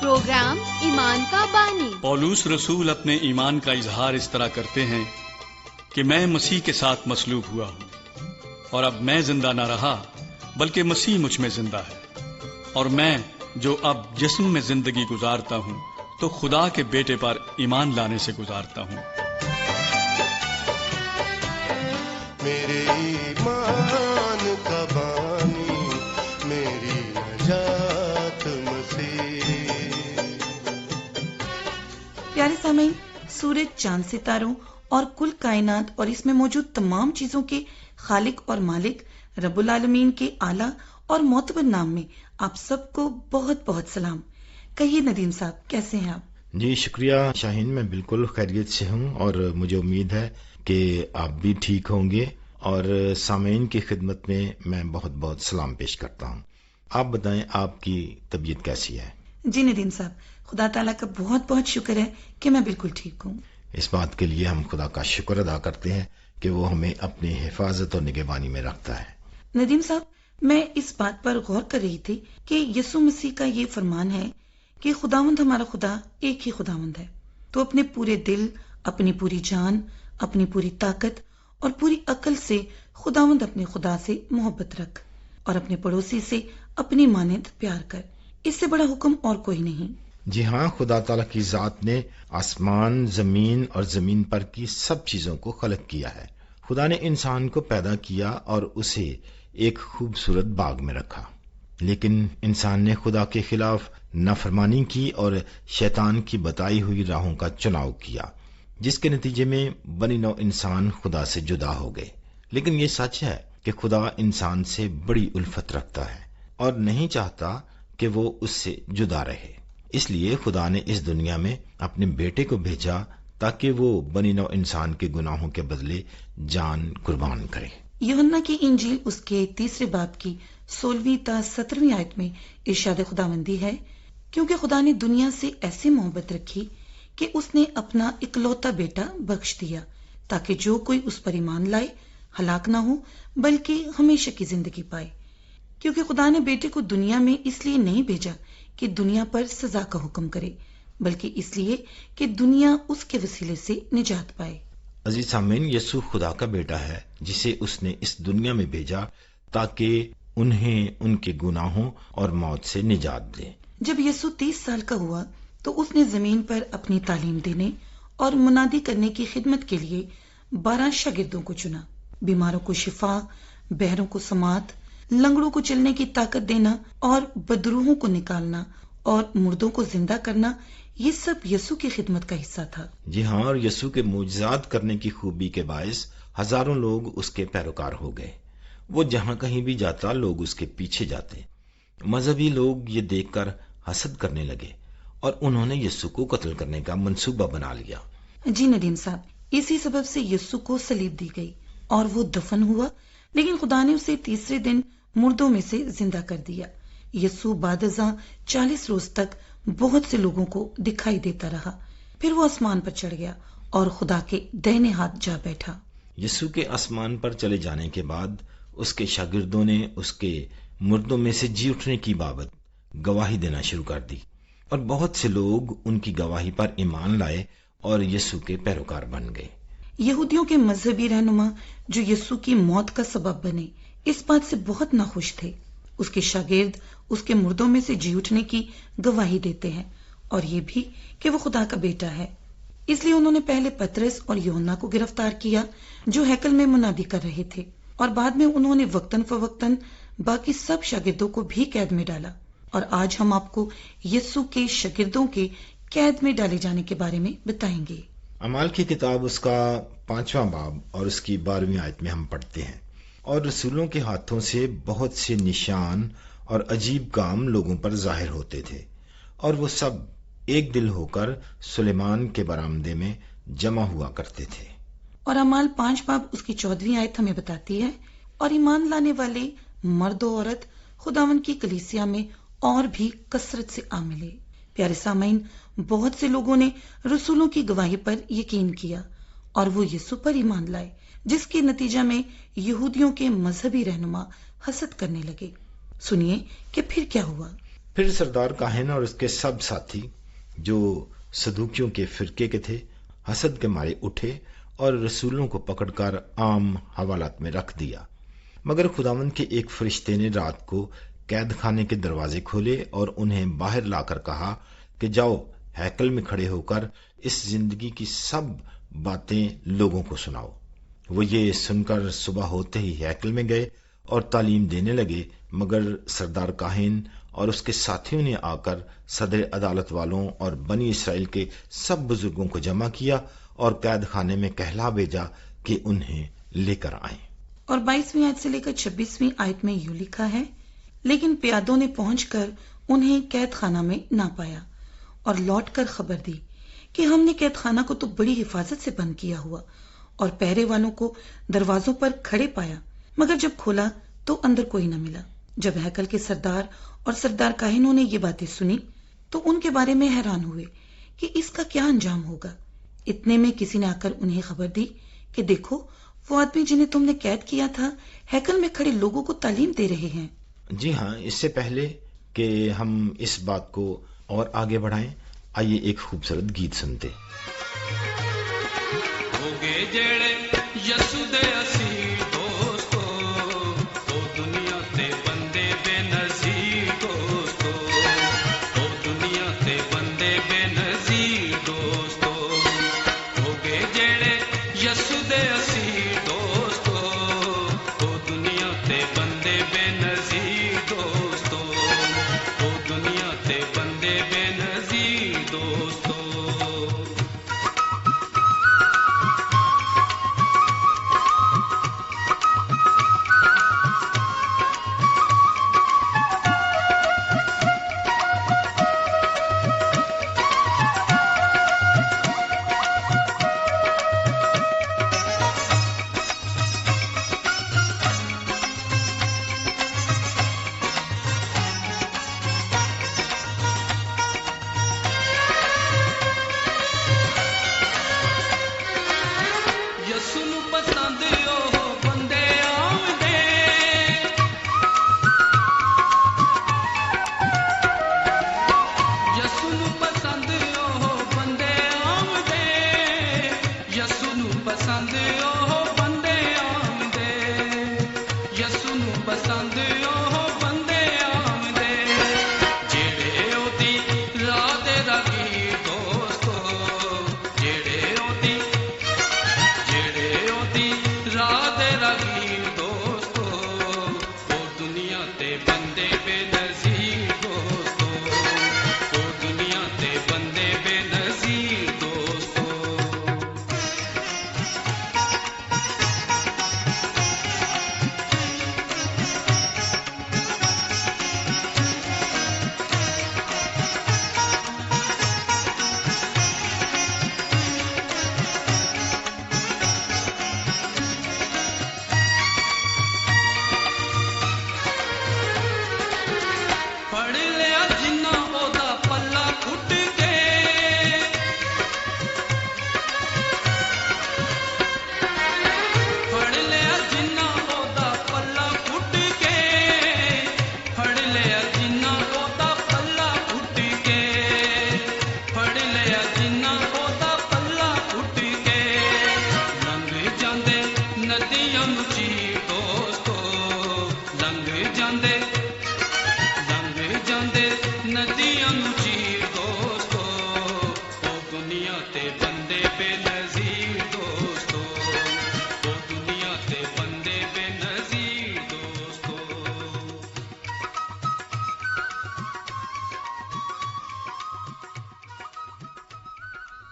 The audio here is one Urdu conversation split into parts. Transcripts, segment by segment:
پروگرام ایمان کا بانی۔ پولوس رسول اپنے ایمان کا اظہار اس طرح کرتے ہیں کہ میں مسیح کے ساتھ مصلوب ہوا ہوں، اور اب میں زندہ نہ رہا بلکہ مسیح مجھ میں زندہ ہے، اور میں جو اب جسم میں زندگی گزارتا ہوں تو خدا کے بیٹے پر ایمان لانے سے گزارتا ہوں۔ میرے ایمان کا بانی، میری نجات مسیح۔ پیارے سامعین، سورج، چاند، ستاروں اور کل کائنات اور اس میں موجود تمام چیزوں کے خالق اور مالک رب العالمین کے اعلیٰ اور معتبر نام میں آپ سب کو بہت بہت سلام۔ کہیے ندیم صاحب، کیسے ہیں آپ؟ جی شکریہ شاہین، میں بالکل خیریت سے ہوں، اور مجھے امید ہے کہ آپ بھی ٹھیک ہوں گے، اور سامعین کی خدمت میں بہت بہت سلام پیش کرتا ہوں۔ آپ بتائیں، آپ کی طبیعت کیسی ہے؟ جی ندیم صاحب، خدا تعالیٰ کا بہت بہت شکر ہے کہ میں بالکل ٹھیک ہوں۔ اس بات کے لیے ہم خدا کا شکر ادا کرتے ہیں کہ وہ ہمیں اپنی حفاظت اور نگہبانی میں رکھتا ہے۔ ندیم صاحب، میں اس بات پر غور کر رہی تھی کہ یسوع مسیح کا یہ فرمان ہے کہ خداوند ہمارا خدا ایک ہی خداوند ہے، تو اپنے پورے دل، اپنی پوری جان، اپنی پوری طاقت اور پوری عقل سے خداوند اپنے خدا سے محبت رکھ، اور اپنے پڑوسی سے اپنی مانند پیار کر۔ اس سے بڑا حکم اور کوئی نہیں۔ جی ہاں، خدا تعالیٰ کی ذات نے آسمان، زمین اور زمین پر کی سب چیزوں کو خلق کیا ہے۔ خدا نے انسان کو پیدا کیا اور اسے ایک خوبصورت باغ میں رکھا، لیکن انسان نے خدا کے خلاف نافرمانی کی اور شیطان کی بتائی ہوئی راہوں کا چناؤ کیا، جس کے نتیجے میں بنی نوع انسان خدا سے جدا ہو گئے۔ لیکن یہ سچ ہے کہ خدا انسان سے بڑی الفت رکھتا ہے اور نہیں چاہتا کہ وہ اس سے جدا رہے۔ اس لیے خدا نے اس دنیا میں اپنے بیٹے کو بھیجا تاکہ وہ بنی نوع انسان کے گناہوں کے بدلے جان قربان کرے۔ یوحنا کی انجیل اس کے 3 باب کی 16 تا 17 آیت میں ارشاد خداوندی ہے، کیونکہ خدا نے دنیا سے ایسی محبت رکھی کہ اس نے اپنا اکلوتا بیٹا بخش دیا، تاکہ جو کوئی اس پر ایمان لائے ہلاک نہ ہو بلکہ ہمیشہ کی زندگی پائے۔ کیونکہ خدا نے بیٹے کو دنیا میں اس لیے نہیں بھیجا کہ دنیا پر سزا کا حکم کرے، بلکہ اس لیے کہ دنیا اس کے وسیلے سے نجات پائے۔ عزیز سامعین، یسوع خدا کا بیٹا ہے جسے اس نے اس دنیا میں بھیجا تاکہ انہیں ان کے گناہوں اور موت سے نجات دے۔ جب یسوع 30 سال کا ہوا تو اس نے زمین پر اپنی تعلیم دینے اور منادی کرنے کی خدمت کے لیے 12 شاگردوں کو چنا۔ بیماروں کو شفا، بہروں کو سماعت، لنگڑوں کو چلنے کی طاقت دینا اور بدروحوں کو نکالنا اور مردوں کو زندہ کرنا، یہ سب یسوع کی خدمت کا حصہ تھا۔ جی ہاں، اور یسوع کے معجزات کرنے کی خوبی کے باعث ہزاروں لوگ اس کے پیروکار ہو گئے۔ وہ جہاں کہیں بھی جاتا لوگ اس کے پیچھے جاتے۔ مذہبی لوگ یہ دیکھ کر حسد کرنے لگے اور انہوں نے یسوع کو قتل کرنے کا منصوبہ بنا لیا۔ جی ندیم صاحب، اسی سبب سے یسوع کو صلیب دی گئی اور وہ دفن ہوا، لیکن خدا نے اسے تیسرے دن مردوں میں سے زندہ کر دیا۔ یسوع بعد ازاں 40 روز تک بہت سے لوگوں کو دکھائی دیتا رہا، پھر وہ آسمان پر چڑھ گیا اور خدا کے دائنے ہاتھ جا بیٹھا۔ یسوع کے آسمان پر چلے جانے کے بعد اس کے شاگردوں نے اس کے مردوں میں سے جی اٹھنے کی بابت گواہی دینا شروع کر دی، اور بہت سے لوگ ان کی گواہی پر ایمان لائے اور یسوع کے پیروکار بن گئے۔ یہودیوں کے مذہبی رہنما جو یسوع کی موت کا سبب بنے، اس بات سے بہت ناخوش تھے۔ اس کے شاگرد اس کے مردوں میں سے جی اٹھنے کی گواہی دیتے ہیں، اور یہ بھی کہ وہ خدا کا بیٹا ہے۔ اس لیے انہوں نے پہلے پترس اور یوحنا کو گرفتار کیا جو ہیکل میں منادی کر رہے تھے، اور بعد میں انہوں نے وقتاً فوقتاً باقی سب شاگردوں کو بھی قید میں ڈالا۔ اور آج ہم آپ کو یسوع کے شاگردوں کے قید میں ڈالے جانے کے بارے میں بتائیں گے۔ اعمال کی کتاب اس کا 5واں باب اور اس کی 12ویں آیت میں ہم پڑھتے ہیں، اور رسولوں کے ہاتھوں سے بہت سے نشان اور عجیب کام لوگوں پر ظاہر ہوتے تھے، اور وہ سب ایک دل ہو کر سلیمان کے برآمدے میں جمع ہوا کرتے تھے۔ اور اعمال 5 باب اس کی 14ویں آیت ہمیں بتاتی ہے، اور ایمان لانے والے مرد و عورت خداوند کی کلیسیا میں اور بھی کثرت سے آ ملے۔ پیارے سامعین، بہت سے لوگوں نے رسولوں کی گواہی پر یقین کیا اور وہ یسوع پر ایمان لائے، جس کے نتیجہ میں یہودیوں کے مذہبی رہنما حسد کرنے لگے۔ سنیے کہ پھر کیا ہوا۔ پھر سردار کاہن اور اس کے سب ساتھی جو صدوقیوں کے فرقے کے تھے حسد کے مارے اٹھے اور رسولوں کو پکڑ کر عام حوالات میں رکھ دیا، مگر خداوند کے ایک فرشتے نے رات کو قید خانے کے دروازے کھولے اور انہیں باہر لا کر کہا کہ جاؤ ہیکل میں کھڑے ہو کر اس زندگی کی سب باتیں لوگوں کو سناؤ۔ وہ یہ سن کر صبح ہوتے ہی ہیکل میں گئے اور تعلیم دینے لگے، مگر سردار کاہن اور اس کے ساتھیوں نے آ کر صدر عدالت والوں اور بنی اسرائیل کے سب بزرگوں کو جمع کیا اور قید خانے میں کہلا بھیجا کہ انہیں لے کر آئیں۔ اور 22ویں آیت سے لے کر 26ویں آیت میں یوں لکھا ہے، لیکن پیادوں نے پہنچ کر انہیں قید خانہ میں نہ پایا اور لوٹ کر خبر دی کہ ہم نے قید خانہ کو تو بڑی حفاظت سے بند کیا ہوا اور پہرے والوں کو دروازوں پر کھڑے پایا، مگر جب کھولا تو اندر کوئی نہ ملا۔ جب ہیکل کے سردار اور سردار کاہنوں نے یہ باتیں سنی تو ان کے بارے میں حیران ہوئے کہ اس کا کیا انجام ہوگا۔ اتنے میں کسی نے آ کر انہیں خبر دی کہ دیکھو وہ آدمی جنہیں تم نے قید کیا تھا ہیکل میں کھڑے لوگوں کو تعلیم دے رہے ہیں۔ جی ہاں، اس سے پہلے کہ ہم اس بات کو اور آگے بڑھائیں، آئیے ایک خوبصورت گیت سنتے۔ ہوگے جڑے یسو دے اسی دوستو، او دنیا تے بندے بے نظیر دوستو، او دنیا تے بندے بے نظیر دوستو، ہوگے جڑے یسو دے اسی دوستو، او دنیا تے بندے بے نظیر دوستو، او دنیا تے بندے بے نظیر دوستو۔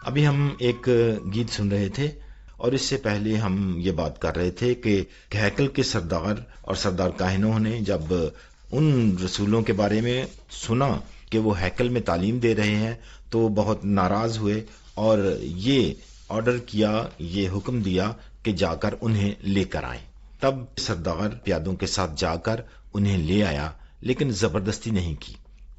ابھی ہم ایک گیت سن رہے تھے اور اس سے پہلے ہم یہ بات کر رہے تھے کہ ہیکل کے سردار اور سردار کاہنوں نے جب ان رسولوں کے بارے میں سنا کہ وہ ہیکل میں تعلیم دے رہے ہیں تو بہت ناراض ہوئے اور یہ آرڈر کیا، یہ حکم دیا کہ جا کر انہیں لے کر آئیں۔ تب سردار پیادوں کے ساتھ جا کر انہیں لے آیا، لیکن زبردستی نہیں کی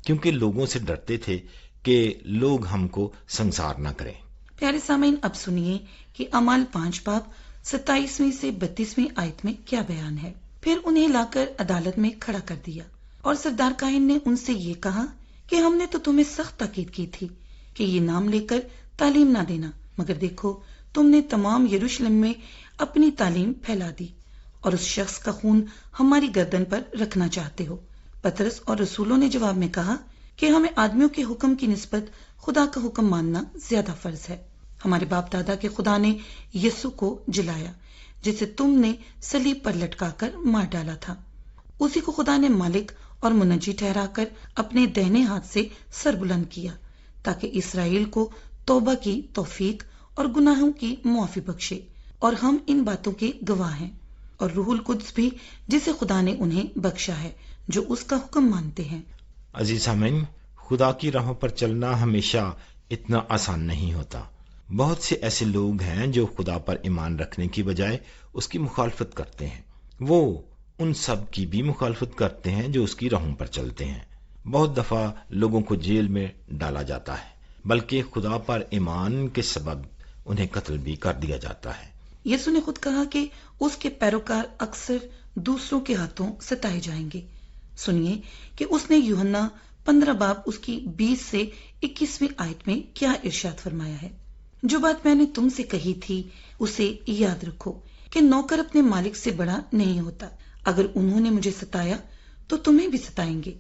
کیونکہ لوگوں سے ڈرتے تھے کہ لوگ ہم کو سنسار نہ کریں۔ پیارے سامعین، اب سنیے کہ اعمال 5 باب 27ویں سے 32ویں آیت میں کیا بیان ہے۔ پھر انہیں لا کر عدالت میں کھڑا کر دیا اور سردار کاہن نے ان سے یہ کہا کہ ہم نے تو تمہیں سخت تاکید کی تھی کہ یہ نام لے کر تعلیم نہ دینا، مگر دیکھو تم نے تمام یروشلم میں اپنی تعلیم پھیلا دی اور اس شخص کا خون ہماری گردن پر رکھنا چاہتے ہو۔ پطرس اور رسولوں نے جواب میں کہا کہ ہمیں آدمیوں کے حکم کی نسبت خدا کا حکم ماننا زیادہ فرض ہے۔ ہمارے باپ دادا کے خدا نے یسوع کو جلایا جسے تم نے صلیب پر لٹکا کر مار ڈالا تھا، اسی کو خدا نے مالک اور منجی ٹھہرا کر اپنے دہنے ہاتھ سے سر بلند کیا تاکہ اسرائیل کو توبہ کی توفیق اور گناہوں کی معافی بخشے، اور ہم ان باتوں کے گواہ ہیں، اور روح القدس بھی جسے خدا نے انہیں بخشا ہے جو اس کا حکم مانتے ہیں۔ عزیز سامعین، خدا کی راہوں پر چلنا ہمیشہ اتنا آسان نہیں ہوتا۔ بہت سے ایسے لوگ ہیں جو خدا پر ایمان رکھنے کی بجائے اس کی مخالفت کرتے ہیں۔ وہ ان سب کی بھی مخالفت کرتے ہیں جو اس کی راہوں پر چلتے ہیں۔ بہت دفعہ لوگوں کو جیل میں ڈالا جاتا ہے، بلکہ خدا پر ایمان کے سبب انہیں قتل بھی کر دیا جاتا ہے۔ یسوع نے خود کہا کہ اس کے پیروکار اکثر دوسروں کے ہاتھوں ستائے جائیں گے۔ سنیے کہ اس نے یوحنا 15 باب اس کی 20 سے 21ویں آیت میں کیا ارشاد فرمایا ہے۔ جو بات میں نے تم سے کہی تھی اسے یاد رکھو کہ نوکر اپنے مالک سے بڑا نہیں ہوتا۔ اگر انہوں نے مجھے ستایا تو تمہیں بھی ستائیں گے،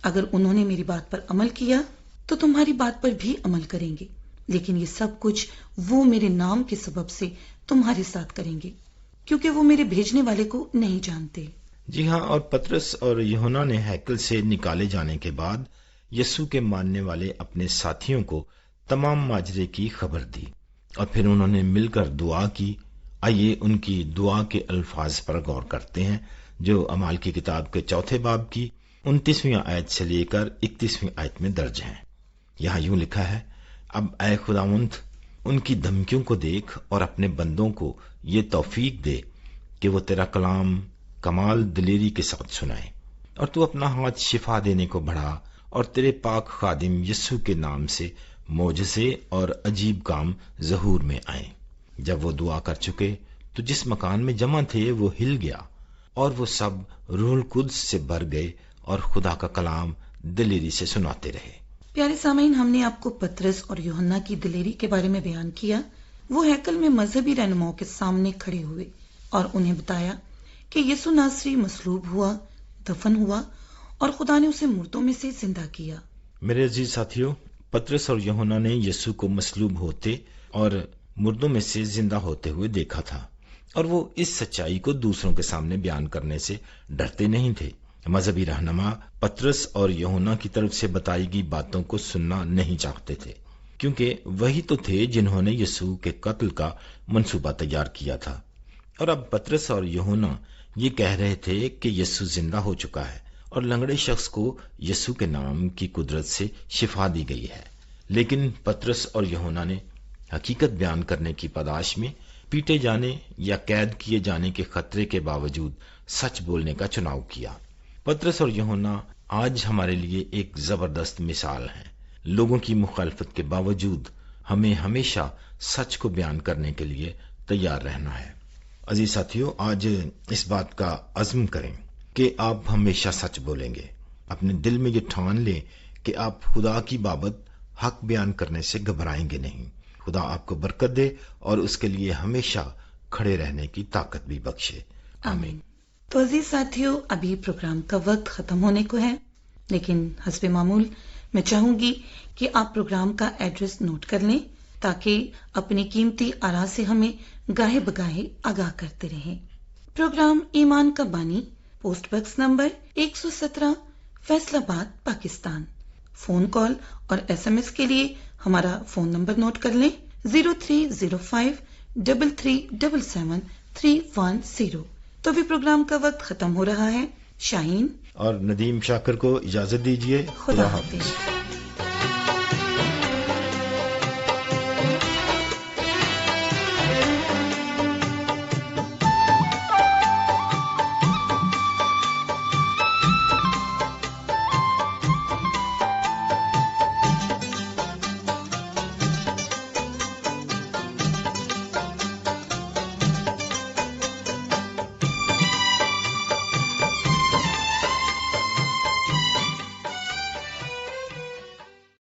اگر انہوں نے میری بات پر عمل کیا تو تمہاری بات پر بھی عمل کریں گے، لیکن یہ سب کچھ وہ میرے نام کے سبب سے تمہارے ساتھ کریں گے، کیونکہ وہ میرے بھیجنے والے کو نہیں جانتے۔ جی ہاں، اور پطرس اور یوحنا نے ہیکل سے نکالے جانے کے بعد یسوع کے ماننے والے اپنے ساتھیوں کو تمام ماجرے کی خبر دی، اور پھر انہوں نے مل کر دعا کی۔ آئیے ان کی دعا کے الفاظ پر غور کرتے ہیں جو اعمال کی کتاب کے 4 باب کی 29ویں آیت سے لے کر 31ویں آیت میں درج ہیں۔ یہاں یوں لکھا ہے، اب اے خداوند ان کی دھمکیوں کو دیکھ اور اپنے بندوں کو یہ توفیق دے کہ وہ تیرا کلام کمال دلیری کے ساتھ سنائے، اور تو اپنا ہاتھ شفا دینے کو بڑھا، اور تیرے پاک خادم یسوع کے نام سے معجزے اور عجیب کام ظہور میں آئیں۔ جب وہ دعا کر چکے تو جس مکان میں جمع تھے وہ ہل گیا، اور وہ سب روح القدس سے بھر گئے اور خدا کا کلام دلیری سے سناتے رہے۔ پیارے سامعین، ہم نے آپ کو پطرس اور یوحنا کی دلیری کے بارے میں بیان کیا۔ وہ ہیکل میں مذہبی رہنماؤں کے سامنے کھڑے ہوئے اور انہیں بتایا کہ یسوع ناصری مصلوب ہوا، دفن ہوا، اور خدا نے اسے مردوں میں سے زندہ کیا۔ میرے عزیز ساتھیوں، پطرس اور یوحنا نے یسوع کو مصلوب ہوتے اور مردوں میں سے زندہ ہوتے ہوئے دیکھا تھا، اور وہ اس سچائی کو دوسروں کے سامنے بیان کرنے سے ڈرتے نہیں تھے۔ مذہبی رہنما پطرس اور یوحنا کی طرف سے بتائی گئی باتوں کو سننا نہیں چاہتے تھے، کیونکہ وہی تو تھے جنہوں نے یسوع کے قتل کا منصوبہ تیار کیا تھا۔ اور اب پطرس اور یوحنا یہ کہہ رہے تھے کہ یسوع زندہ ہو چکا ہے اور لنگڑے شخص کو یسوع کے نام کی قدرت سے شفا دی گئی ہے، لیکن پطرس اور یوحنا نے حقیقت بیان کرنے کی پاداش میں پیٹے جانے یا قید کیے جانے کے خطرے کے باوجود سچ بولنے کا چناؤ کیا۔ پطرس اور یوحنا آج ہمارے لیے ایک زبردست مثال ہیں۔ لوگوں کی مخالفت کے باوجود ہمیں ہمیشہ سچ کو بیان کرنے کے لیے تیار رہنا ہے۔ عزیز ساتھیوں، آج اس بات کا عزم کریں کہ آپ ہمیشہ سچ بولیں گے۔ اپنے دل میں یہ ٹھان لیں کہ آپ خدا کی بابت حق بیان کرنے سے گھبرائیں گے نہیں۔ خدا آپ کو برکت دے اور اس کے لیے ہمیشہ کھڑے رہنے کی طاقت بھی بخشے، آمین۔ تو عزیز ساتھیوں، ابھی پروگرام کا وقت ختم ہونے کو ہے، لیکن حسب معمول میں چاہوں گی کہ آپ پروگرام کا ایڈریس نوٹ کر لیں تاکہ اپنی قیمتی آراء سے ہمیں گاہے بگاہے آگاہ کرتے رہیں۔ پروگرام ایمان کا بانی، پوسٹ باکس نمبر 117، فیصل آباد، پاکستان۔ فون کال اور SMS کے لیے ہمارا فون نمبر نوٹ کر لیں، 0305337737 تو بھی پروگرام کا وقت ختم ہو رہا ہے۔ شاہین اور ندیم شاکر کو اجازت دیجیے۔ خدا حافظ۔